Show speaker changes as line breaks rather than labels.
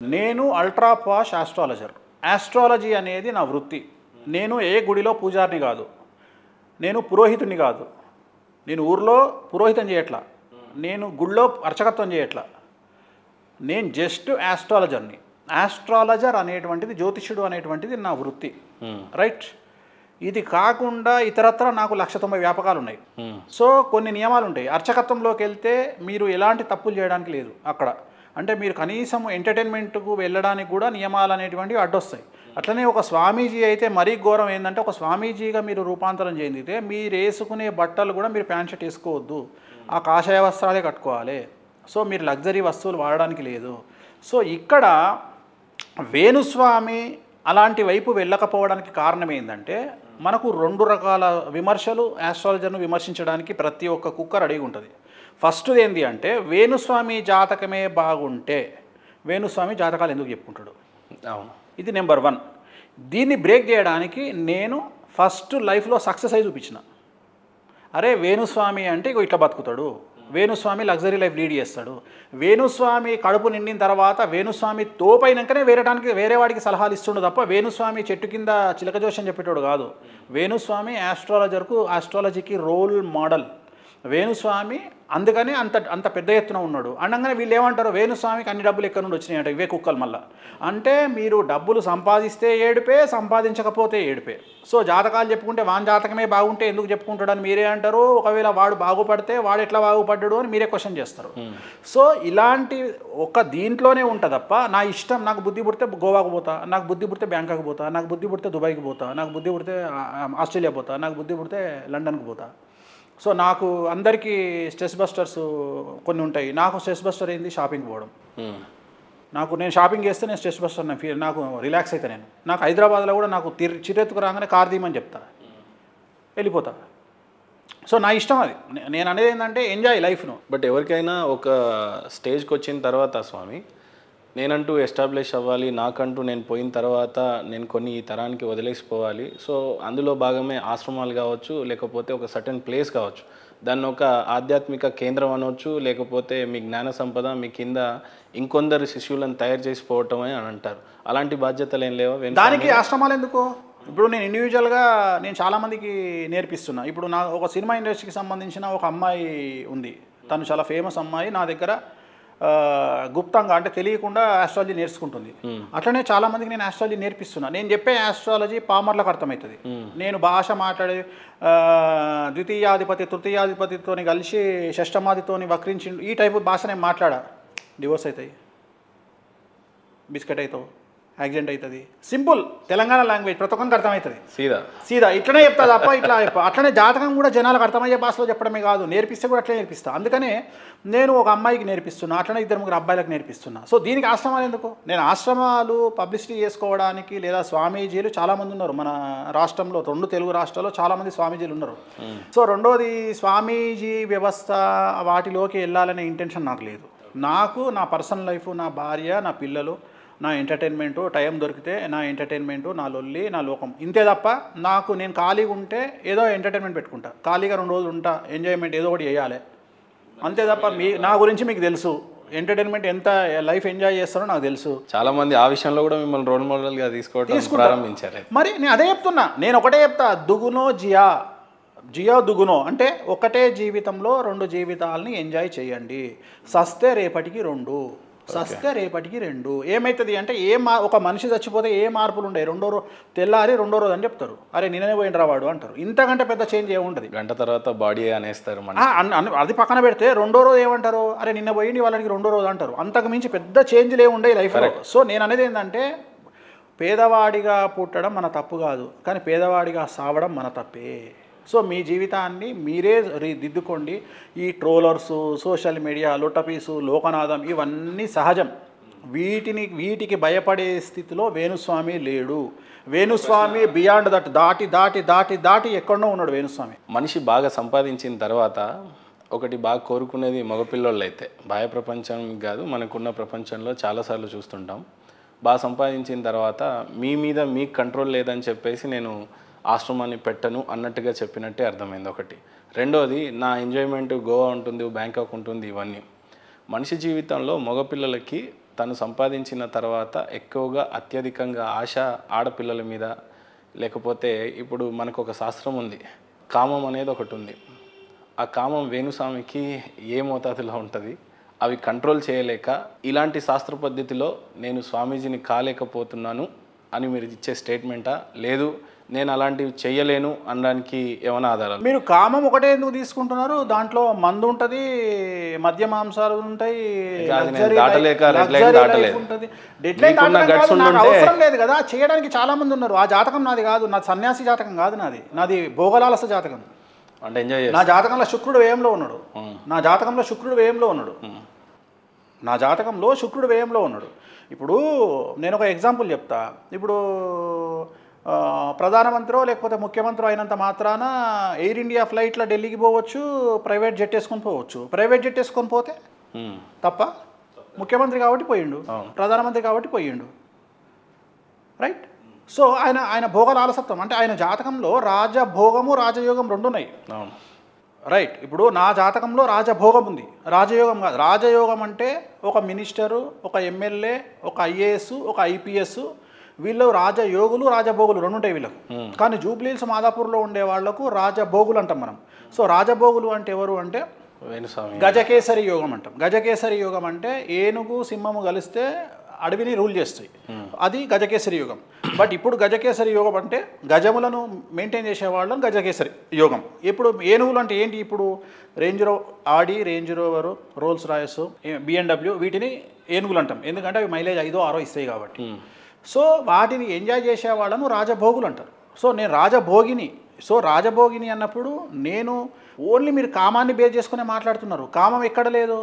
నేను అల్ట్రా పాష్ astrologer. Astrology అనేది నా వృత్తి. నేను ఏ గుడిలో పూజారిని కాదు, నేను పురోహితుడిని కాదు, నేను ఊర్లో పురోహితం చేయట్లా, నేను గుళ్ళో అర్చకత్వం చేయట్లా, నేను జస్ట్ ఆస్ట్రాలజర్ని. ఆస్ట్రాలజర్ అనేటువంటిది, జ్యోతిష్యుడు అనేటువంటిది నా వృత్తి. రైట్. ఇది కాకుండా ఇతరత్ర నాకు 190 వ్యాపకాలు ఉన్నాయి. సో కొన్ని నియమాలు ఉంటాయి. అర్చకత్వంలోకి వెళ్తే మీరు ఎలాంటి తప్పులు చేయడానికి లేదు అక్కడ. అంటే మీరు కనీసం ఎంటర్టైన్మెంట్కు వెళ్ళడానికి కూడా నియమాలు అనేటువంటివి అడ్డొస్తాయి. అట్లనే ఒక స్వామీజీ అయితే మరీ ఘోరం ఏంటంటే, ఒక స్వామీజీగా మీరు రూపాంతరం చెందితే మీరు వేసుకునే బట్టలు కూడా మీరు ప్యాంట్ షర్ట్ వేసుకోవద్దు, ఆ కాషాయ వస్త్రాలే కట్టుకోవాలి. సో మీరు లగ్జరీ వస్తువులు వాడడానికి లేదు. సో ఇక్కడ వేణుస్వామి అలాంటి వైపు వెళ్ళకపోవడానికి కారణం ఏంటంటే, మనకు 2 రకాల విమర్శలు ఆస్ట్రాలజర్ను విమర్శించడానికి ప్రతి ఒక్క కుక్క రెడీగా ఉంటుంది. ఫస్ట్ది ఏంటి అంటే, వేణుస్వామి జాతకమే బాగుంటే వేణుస్వామి జాతకాలు ఎందుకు చెప్పుకుంటాడు?
అవును,
ఇది నెంబర్ 1. దీన్ని బ్రేక్ చేయడానికి నేను ఫస్ట్ లైఫ్లో సక్సెస్ అయి చూపించిన. అరే వేణుస్వామి అంటే ఇగో ఇట్లా బతుకుతాడు, వేణుస్వామి లగ్జరీ లైఫ్ లీడ్ చేస్తాడు, వేణుస్వామి కడుపు నిండిన తర్వాత వేణుస్వామి తోపైనాకనే వేరే వాడికి సలహాలు ఇస్తుండు తప్ప వేణుస్వామి చెట్టు కింద చిలక జోషం చెప్పేటోడు కాదు. వేణుస్వామి ఆస్ట్రాలజీకి రోల్ మోడల్. వేణుస్వామి అందుకని అంత పెద్ద ఎత్తున ఉన్నాడు. అనగానే వీళ్ళు ఏమంటారు, వేణుస్వామికి అన్ని డబ్బులు ఎక్కడి నుండి వచ్చినాయంట, ఇవే కుక్కలు. మళ్ళీ అంటే మీరు డబ్బులు సంపాదిస్తే ఏడుపే, సంపాదించకపోతే ఏడుపే. సో జాతకాలు చెప్పుకుంటే వాని జాతకమే బాగుంటే ఎందుకు చెప్పుకుంటాడని మీరే అంటారు. ఒకవేళ వాడు బాగుపడితే వాడు ఎట్లా బాగుపడ్డాడు అని మీరే క్వశ్చన్ చేస్తారు. సో ఇలాంటి ఒక దీంట్లోనే ఉంటుంది తప్ప, నా ఇష్టం, నాకు బుద్ధి పుడితే గోవాకు పోతా, నాకు బుద్ధి పుడితే బ్యాంకాక్ పోతా, నాకు బుద్ధి పుడితే దుబాయ్కి పోతా, నాకు బుద్ధి పుడితే ఆస్ట్రేలియా పోతా, నాకు బుద్ధి పుడితే లండన్కి పోతా. సో నాకు అందరికీ స్ట్రెస్ బస్టర్స్ కొన్ని ఉంటాయి. నాకు స్ట్రెస్ బస్టర్ ఏంది, షాపింగ్ పోవడం. నేను షాపింగ్ చేస్తే నేను స్ట్రెస్ బస్టర్, నాకు రిలాక్స్ అయితే నాకు హైదరాబాద్లో కూడా నాకు చిరెత్తుకు రాగానే కార్ తీయమని చెప్తా, వెళ్ళిపోతా. సో నా ఇష్టం అది. నేను అనేది ఏంటంటే ఎంజాయ్ లైఫ్ను.
బట్ ఎవరికైనా ఒక స్టేజ్కి వచ్చిన తర్వాత స్వామి, నేనంటూ ఎస్టాబ్లిష్ అవ్వాలి, నాకంటూ నేను పోయిన తర్వాత నేను కొన్ని ఈ తరానికి వదిలేసిపోవాలి. సో అందులో భాగమే ఆశ్రమాలు కావచ్చు, లేకపోతే ఒక సర్టెన్ ప్లేస్ కావచ్చు, దాన్ని ఒక ఆధ్యాత్మిక కేంద్రం అనవచ్చు, లేకపోతే మీ జ్ఞాన సంపద మీ కింద ఇంకొందరు శిష్యులను తయారు చేసిపోవటం అని అంటారు. అలాంటి బాధ్యతలు ఏం లేవా?
దానికి ఆశ్రమాలు ఎందుకు? ఇప్పుడు నేను ఇండివిజువల్గా నేను చాలామందికి నేర్పిస్తున్నా. ఇప్పుడు నా ఒక సినిమా ఇండస్ట్రీకి సంబంధించిన ఒక అమ్మాయి ఉంది, తను చాలా ఫేమస్ అమ్మాయి. నా దగ్గర గుప్తంగా అంటే తెలియకుండా ఆస్ట్రాలజీ నేర్చుకుంటుంది. అట్లనే చాలామందికి నేను ఆస్ట్రాలజీ నేర్పిస్తున్నా. నేను చెప్పే ఆస్ట్రాలజీ పామర్లకు అర్థమవుతుంది. నేను భాష మాట్లాడే ద్వితీయాధిపతి తృతీయాధిపతితో కలిసి షష్టమాదితోని వక్రించి ఈ టైపు భాష నేను మాట్లాడా, డివోర్స్ అవుతాయి, బిస్కెట్ అవుతావు, యాక్సిడెంట్ అవుతుంది. సింపుల్ తెలంగాణ లాంగ్వేజ్ ప్రతి ఒక్కరికి అర్థమవుతుంది. సీదా ఇట్లనే చెప్తా తప్ప ఇట్లా అట్లనే జాతకం కూడా జనాలకు అర్థమయ్యే భాషలో చెప్పడమే కాదు, నేర్పిస్తే కూడా అట్లనే నేర్పిస్తా. అందుకనే నేను ఒక అమ్మాయికి నేర్పిస్తున్నా, అట్లనే 2-3 అబ్బాయిలకు నేర్పిస్తున్నా. సో దీనికి ఆశ్రమాలు ఎందుకు? నేను ఆశ్రమాలు పబ్లిసిటీ చేసుకోవడానికి లేదా స్వామీజీలు చాలామంది ఉన్నారు మన రాష్ట్రంలో, 2 తెలుగు రాష్ట్రాల్లో చాలామంది స్వామీజీలు ఉన్నారు. సో రెండోది స్వామీజీ వ్యవస్థ వాటిలోకి వెళ్ళాలనే ఇంటెన్షన్ నాకు లేదు. నాకు నా పర్సనల్ లైఫ్, నా భార్య, నా పిల్లలు, నా ఎంటర్టైన్మెంటు, టైం దొరికితే నా ఎంటర్టైన్మెంటు, నా లొల్లి, నా లోకం, ఇంతే తప్ప నేను ఖాళీగా ఉంటే ఏదో ఎంటర్టైన్మెంట్ పెట్టుకుంటా, ఖాళీగా 2 రోజులు ఉంటా, ఎంజాయ్మెంట్ ఏదో ఒకటి చేయాలి, అంతే తప్ప నా గురించి మీకు తెలుసు, ఎంటర్టైన్మెంట్ ఎంత లైఫ్ ఎంజాయ్ చేస్తారో నాకు తెలుసు.
చాలామంది ఆ విషయంలో కూడా మిమ్మల్ని రోల్ మోడల్గా తీసుకోవడం ప్రారంభించారు.
మరి నేను అదే చెప్తున్నా, నేను ఒకటే చెప్తా, దుగునో జియా దుగునో అంటే ఒకటే జీవితంలో 2 జీవితాలని ఎంజాయ్ చేయండి. సస్తే రేపటికి 2, సస్తే రేపటికి 2. ఏమవుతుంది అంటే ఒక మనిషి చచ్చిపోతే ఏ మార్పులు ఉండవు. తెల్లారి 2వ రోజు అని చెప్తారు, అరే నిన్ననే పోయినరా వాడు అంటారు. ఇంతకంటే పెద్ద చేంజ్ ఏముంటుంది?
గంట తర్వాత బాడీ అనేస్తారు.
అది పక్కన పెడితే 2వ రోజు ఏమంటారు, అరే నిన్న పోయింది వాళ్ళకి 2వ రోజు అంటారు. అంతకు మించి పెద్ద చేంజ్లు ఏముండవు లైఫ్లో. సో నేను అనేది ఏంటంటే, పేదవాడిగా పుట్టడం మన తప్పు కాదు, కానీ పేదవాడిగా సావడం మన తప్పే. సో మీ జీవితాన్ని మీరే దిద్దుకోండి. ఈ ట్రోలర్సు, సోషల్ మీడియా, లొట్టపీసు, లోకనాథం ఇవన్నీ సహజం. వీటికి భయపడే స్థితిలో వేణుస్వామి లేడు. వేణుస్వామి బియాండ్ దట్, దాటి దాటి దాటి దాటి ఎక్కడో ఉన్నాడు వేణుస్వామి.
మనిషి బాగా సంపాదించిన తర్వాత ఒకటి బాగా కోరుకునేది మగపిల్లోళ్ళు అయితే, బాహ్య ప్రపంచం కాదు, మనకున్న ప్రపంచంలో చాలాసార్లు చూస్తుంటాం. బాగా సంపాదించిన తర్వాత మీ మీద మీకు కంట్రోల్ లేదని చెప్పేసి నేను ఆశ్రమాన్ని పెట్టను అన్నట్టుగా చెప్పినట్టే అర్థమైంది ఒకటి. రెండోది, నా ఎంజాయ్మెంట్ గోవా ఉంటుంది, బ్యాంకాక్ ఉంటుంది, ఇవన్నీ. మనిషి జీవితంలో మగపిల్లలకి తను సంపాదించిన తర్వాత ఎక్కువగా అత్యధికంగా ఆశ ఆడపిల్లల మీద, లేకపోతే ఇప్పుడు మనకు ఒక శాస్త్రం ఉంది, కామం అనేది ఒకటి ఉంది. ఆ కామం వేణుస్వామికి ఏ మోతాదులో ఉంటుంది, అవి కంట్రోల్ చేయలేక ఇలాంటి శాస్త్ర పద్ధతిలో నేను స్వామీజీని కాలేకపోతున్నాను అని మీరు ఇచ్చే స్టేట్మెంటా, లేదు నేను అలాంటివి చెయ్యలేను అనడానికి ఏమైనా ఆధారాలు?
మీరు కామం ఒకటే ఎందుకు తీసుకుంటున్నారు? దాంట్లో మందు ఉంటుంది, మద్య మాంసాలు ఉంటాయి, అవసరం లేదు కదా చేయడానికి. చాలా మంది ఉన్నారు. ఆ జాతకం నాది కాదు, నాది సన్యాసి జాతకం కాదు, నాది భోగలాలస జాతకం.
అంటే ఎంజాయ్
నా జాతకంలో శుక్రుడు వ్యయంలో ఉన్నాడు, నా జాతకంలో శుక్రుడు వ్యయంలో ఉన్నాడు, నా జాతకంలో శుక్రుడు వ్యయంలో ఉన్నాడు. ఇప్పుడు నేను ఒక ఎగ్జాంపుల్ చెప్తా. ఇప్పుడు ప్రధానమంత్రి లేకపోతే ముఖ్యమంత్రి అయినంత మాత్రాన ఎయిర్ ఇండియా ఫ్లైట్లో ఢిల్లీకి పోవచ్చు, ప్రైవేట్ జెట్ వేసుకొని పోవచ్చు. ప్రైవేట్ జెట్ వేసుకొని పోతే తప్ప? ముఖ్యమంత్రి కాబట్టి పోయిండు, ప్రధానమంత్రి కాబట్టి పోయిండు, రైట్? సో ఆయన భోగాల ఆలసత్వం అంటే ఆయన జాతకంలో రాజభోగము రాజయోగం రెండు ఉన్నాయి, రైట్? ఇప్పుడు నా జాతకంలో రాజభోగం ఉంది, రాజయోగం కాదు. రాజయోగం అంటే ఒక మినిస్టరు, ఒక ఎమ్మెల్యే, ఒక ఐఏఎస్, ఒక ఐపీఎస్, వీళ్ళు రాజయోగులు రాజభోగులు రెండు ఉంటాయి వీళ్ళకు. కానీ జూబ్లీహిల్స్ మాదాపూర్లో ఉండే వాళ్లకు రాజభోగులు అంటాం మనం. సో రాజభోగులు అంటే ఎవరు అంటే
వేణుస్వామి
గజకేసరి యోగం అంటాం. గజకేసరి యోగం అంటే ఏనుగు సింహము కలిస్తే అడవిని రూల్ చేస్తాయి, అది గజకేసరి యోగం. బట్ ఇప్పుడు గజకేసరి యోగం అంటే గజములను మెయింటైన్ చేసేవాళ్ళని గజకేసరి యోగం. ఇప్పుడు ఏనుగులు అంటే ఏంటి? ఇప్పుడు Audi, Range Rover, Rolls Royce, BMW వీటిని ఏనుగులు అంటాం, ఎందుకంటే అవి మైలేజ్ 5, 6 ఇస్తాయి కాబట్టి. సో వాటిని ఎంజాయ్ చేసేవాళ్ళను రాజభోగులు అంటారు. సో నేను రాజభోగిని. సో రాజభోగిని అన్నప్పుడు నేను ఓన్లీ మీరు కామాన్ని బేస్ చేసుకునే మాట్లాడుతున్నారు. కామం ఎక్కడ లేదు.